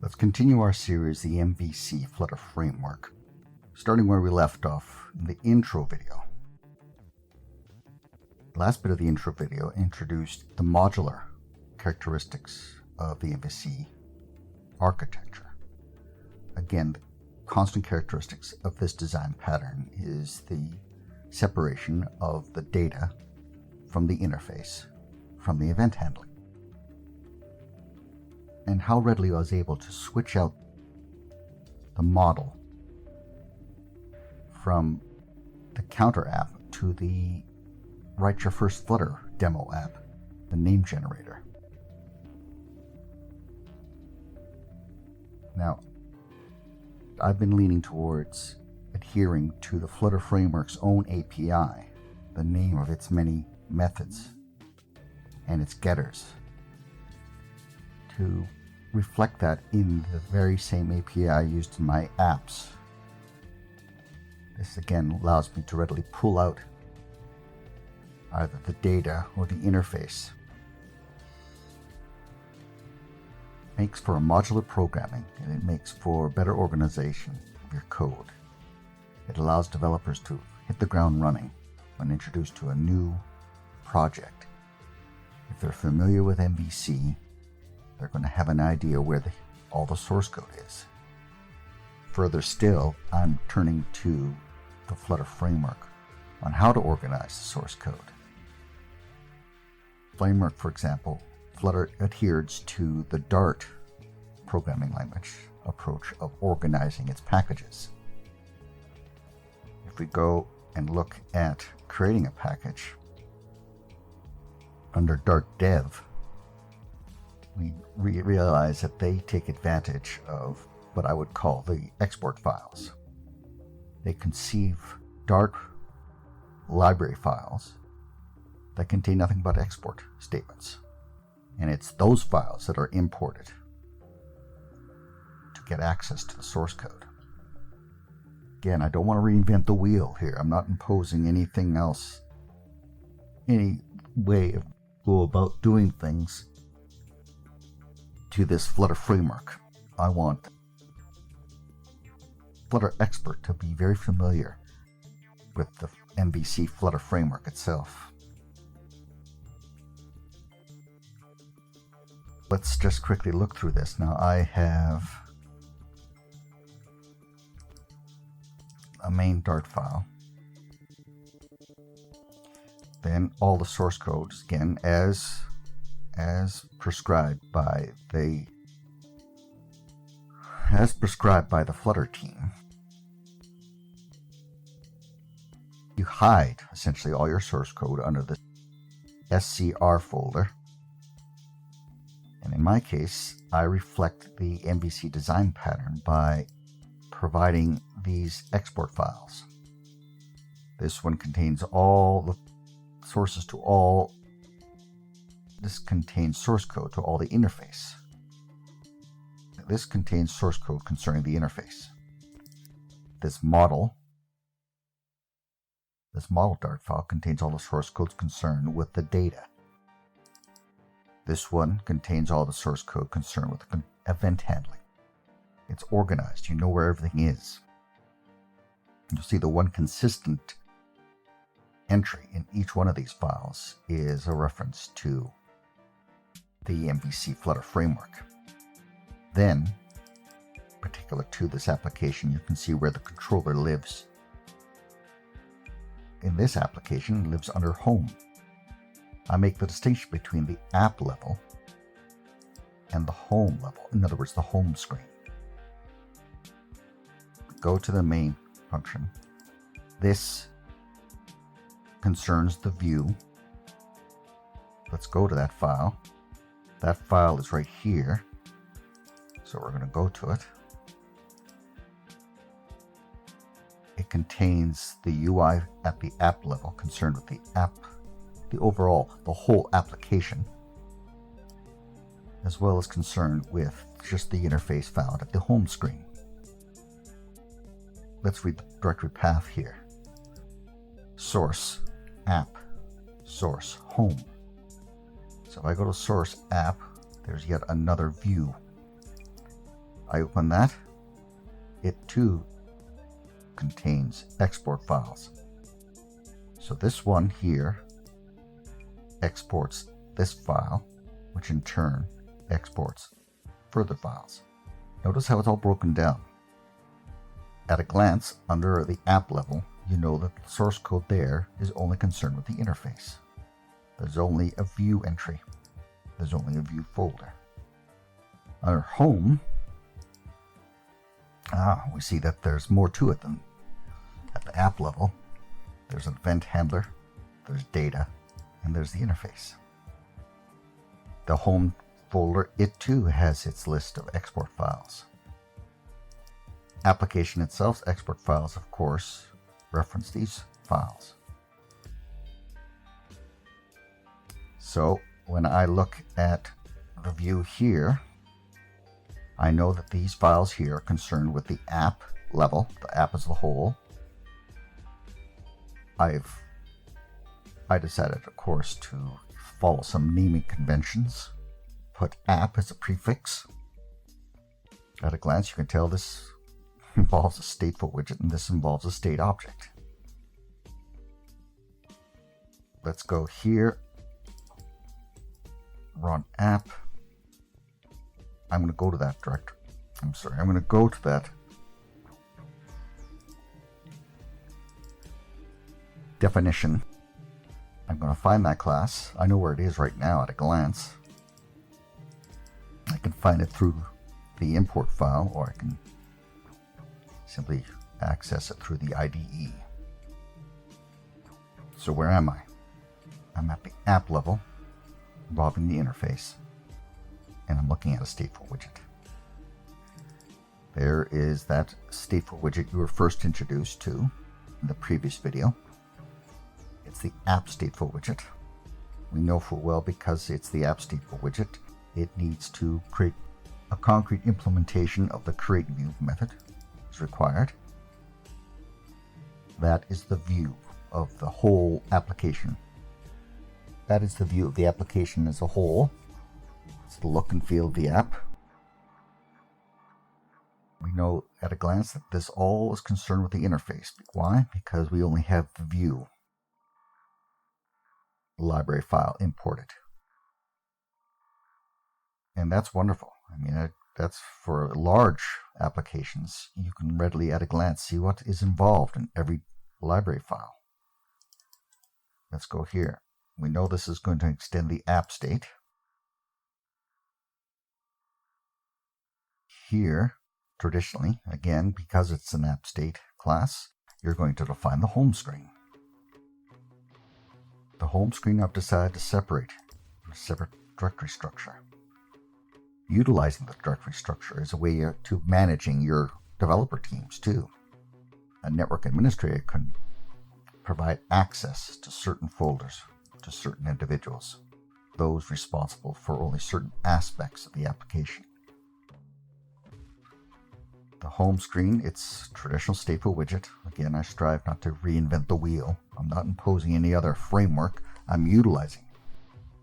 Let's continue our series, the MVC Flutter Framework, starting where we left off in the intro video. The last bit of the intro video introduced the modular characteristics of the MVC architecture. Again, the constant characteristics of this design pattern is the separation of the data from the interface, from the event handling, and how readily I was able to switch out the model from the counter app to the Write Your First Flutter demo app, the name generator. Now, I've been leaning towards adhering to the Flutter Framework's own API, the name of its many methods and its getters, to reflect that in the very same API used in my apps. This again allows me to readily pull out either the data or the interface. It makes for a modular programming, and it makes for better organization of your code. It allows developers to hit the ground running when introduced to a new project. If they're familiar with MVC, they're going to have an idea where all the source code is. Further still, I'm turning to the Flutter Framework on how to organize the source code. Framework, for example, Flutter adheres to the Dart programming language approach of organizing its packages. If we go and look at creating a package under Dart Dev, we realize that they take advantage of what I would call the export files. They conceive Dart library files that contain nothing but export statements. And it's those files that are imported to get access to the source code. Again, I don't want to reinvent the wheel here. I'm not imposing anything else, any way of go about doing things to this Flutter framework. I want Flutter expert to be very familiar with the MVC Flutter framework itself. Let's just quickly look through this. Now I have a main Dart file, then all the source codes, again as prescribed by the Flutter team. You hide essentially all your source code under the SCR folder, and in my case I reflect the MVC design pattern by providing these export files. This one contains all the sources to all. This contains source code to all the interface. This contains source code concerning the interface. This model Dart file contains all the source codes concerned with the data. This one contains all the source code concerned with event handling. It's organized. You know where everything is. You'll see the one consistent entry in each one of these files is a reference to the MVC Flutter framework. Then, particular to this application, you can see where the controller lives. In this application, it lives under Home. I make the distinction between the app level and the home level, in other words, the home screen. Go to the main function. This concerns the view. Let's go to that file. That file is right here, so we're going to go to it. It contains the UI at the app level, concerned with the app, the whole application, as well as concerned with just the interface found at the home screen. Let's read the directory path here. Source, app, source, home. So if I go to source app, there's yet another view. I open that. It too contains export files. So this one here exports this file, which in turn exports further files. Notice how it's all broken down. At a glance, under the app level, you know that the source code there is only concerned with the interface. There's only a view entry. There's only a view folder. Under home, we see that there's more to it than at the app level. There's an event handler, there's data, and there's the interface. The home folder, it too has its list of export files. Application itself's export files, of course, reference these files. So when I look at the view here, I know that these files here are concerned with the app level, the app as a whole. I decided, of course, to follow some naming conventions. Put app as a prefix. At a glance, you can tell this involves a stateful widget and this involves a state object. Let's go here. Run app. I'm going to go to that directory. I'm going to go to that definition. I'm going to find that class. I know where it is right now at a glance. I can find it through the import file, or I can simply access it through the IDE. So where am I? I'm at the app level, involving the interface, and I'm looking at a stateful widget. There is that stateful widget you were first introduced to in the previous video. It's the AppStateful widget. We know full well because it's the AppStateful widget, it needs to create a concrete implementation of the createView method is required. That is the view of the whole application. That is the view of the application as a whole. It's the look and feel of the app. We know at a glance that this all is concerned with the interface. Why? Because we only have the view library file imported. And that's wonderful. I mean, that's for large applications. You can readily at a glance see what is involved in every library file. Let's go here. We know this is going to extend the AppState. Here, traditionally, again, because it's an AppState class, you're going to define the home screen. The home screen I've decided to separate in a separate directory structure. Utilizing the directory structure is a way to managing your developer teams too. A network administrator can provide access to certain folders to certain individuals, those responsible for only certain aspects of the application. The home screen, it's traditional stateful widget. Again, I strive not to reinvent the wheel. I'm not imposing any other framework. I'm utilizing.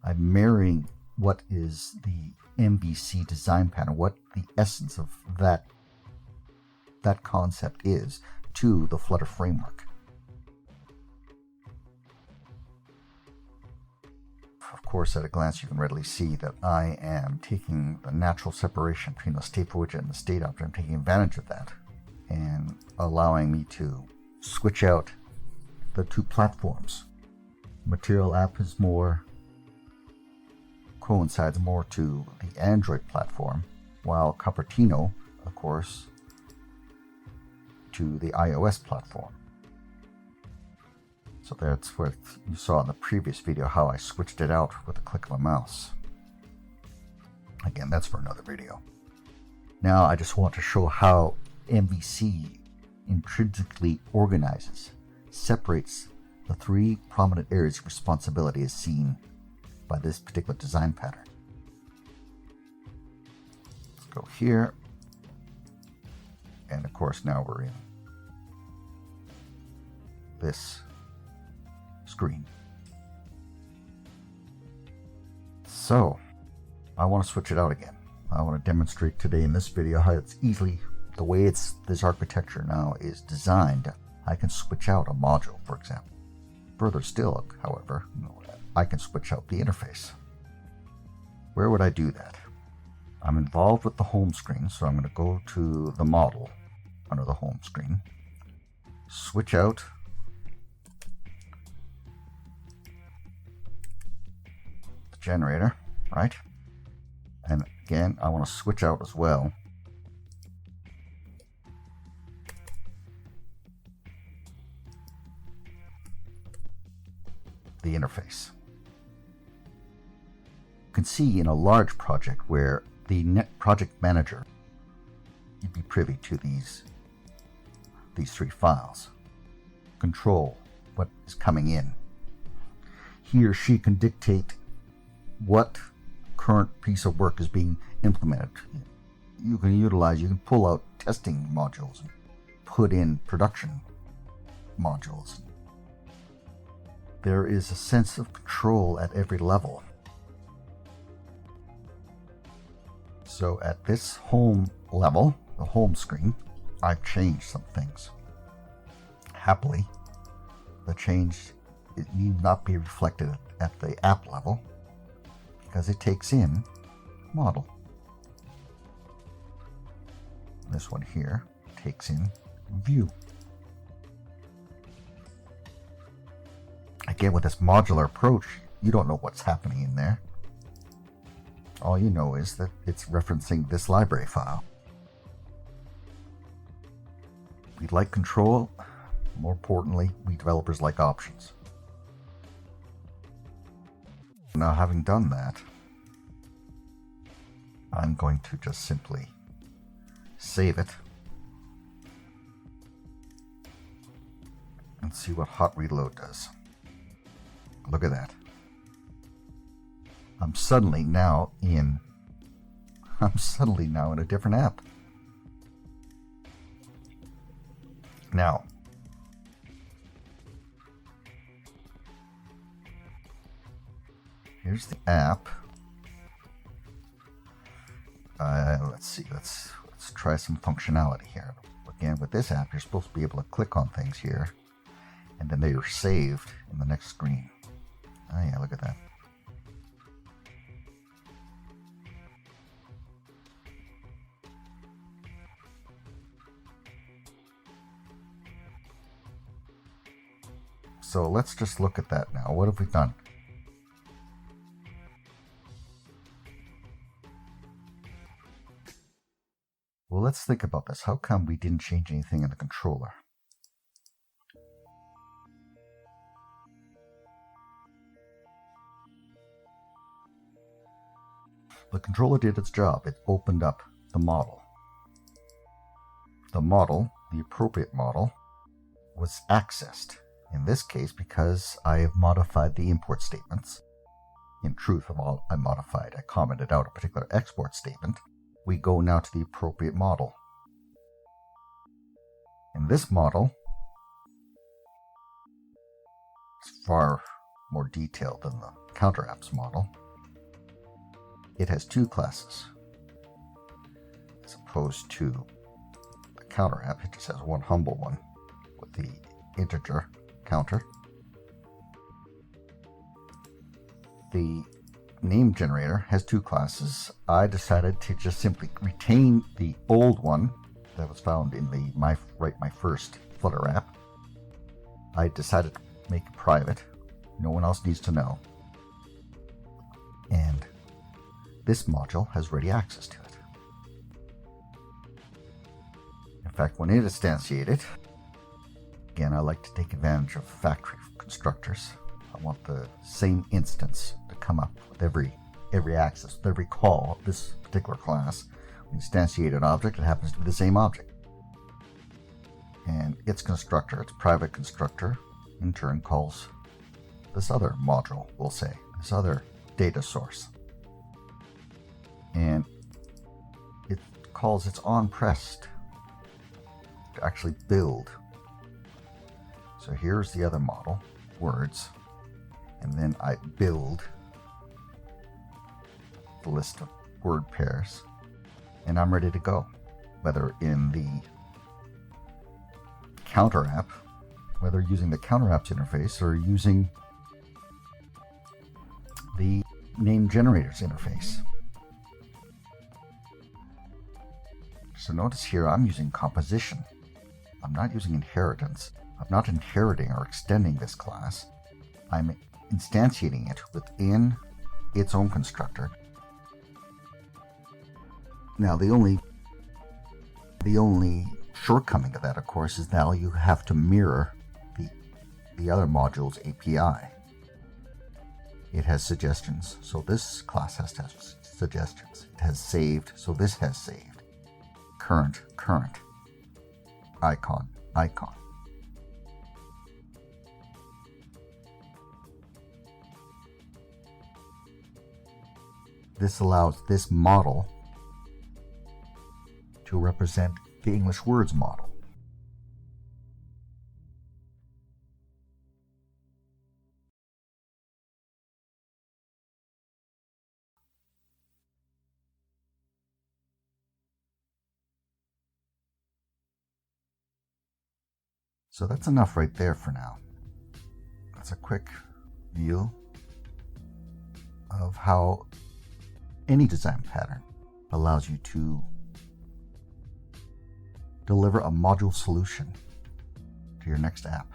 I'm marrying what is the MVC design pattern, what the essence of that concept is, to the Flutter framework. Of course, at a glance, you can readily see that I am taking the natural separation between the stateful widget and the state object. I'm taking advantage of that and allowing me to switch out the two platforms. Material app is coincides more to the Android platform, while Cupertino, of course, to the iOS platform. So that's what you saw in the previous video, how I switched it out with a click of a mouse. Again, that's for another video. Now I just want to show how MVC intrinsically organizes, separates the three prominent areas of responsibility as seen by this particular design pattern. Let's go here. And of course now we're in this screen. So I want to switch it out again. I want to demonstrate today in this video how it's easily, the way this architecture now is designed, I can switch out a module, for example. Further still, however, I can switch out the interface. Where would I do that? I'm involved with the home screen, so I'm going to go to the model under the home screen, switch out the generator, right? And again, I want to switch out as well the interface. You can see in a large project where the project manager, you'd be privy to these three files. Control what is coming in. He or she can dictate what current piece of work is being implemented. You can pull out testing modules and put in production modules. There is a sense of control at every level. So at this home level, the home screen, I've changed some things. Happily, the change, it need not be reflected at the app level because it takes in model. This one here takes in view. Again, with this modular approach, you don't know what's happening in there. All you know is that it's referencing this library file. We like control. More importantly, we developers like options. Now, having done that, I'm going to just simply save it and see what hot reload does. Look at that. I'm suddenly now in a different app. Now, here's the app. Let's see. Let's try some functionality here. Again, with this app, you're supposed to be able to click on things here, and then they are saved in the next screen. Oh yeah, look at that. So let's just look at that now. What have we done? Well, let's think about this. How come we didn't change anything in the controller? The controller did its job. It opened up the model. The model, the appropriate model, was accessed. In this case, because I have modified the import statements. In truth, I commented out a particular export statement. We go now to the appropriate model. In this model, it's far more detailed than the counter apps model. It has two classes, as opposed to the counter app. It just has one humble one with the integer counter. The name generator has two classes. I decided to just simply retain the old one that was found in my first Flutter app. I decided to make it private. No one else needs to know. And this module has ready access to it. In fact, when it is instantiated, again, I like to take advantage of factory constructors. I want the same instance to come up with every access, with every call of this particular class. We instantiate an object, it happens to be the same object. And its constructor, its private constructor, in turn calls this other module, we'll say, this other data source. And it calls its onPressed to actually build. So here's the other model, words, and then I build the list of word pairs and I'm ready to go. Whether in the counter app, whether using the counter apps interface or using the name generators interface. So notice here I'm using composition. I'm not using inheritance. I'm not inheriting or extending this class. I'm instantiating it within its own constructor. Now the only shortcoming of that, of course, is now you have to mirror the other module's API. It has suggestions, so this class has to have suggestions. It has saved, so this has saved. Current, icon. This allows this model to represent the English words model. So that's enough right there for now. That's a quick view of how any design pattern allows you to deliver a module solution to your next app.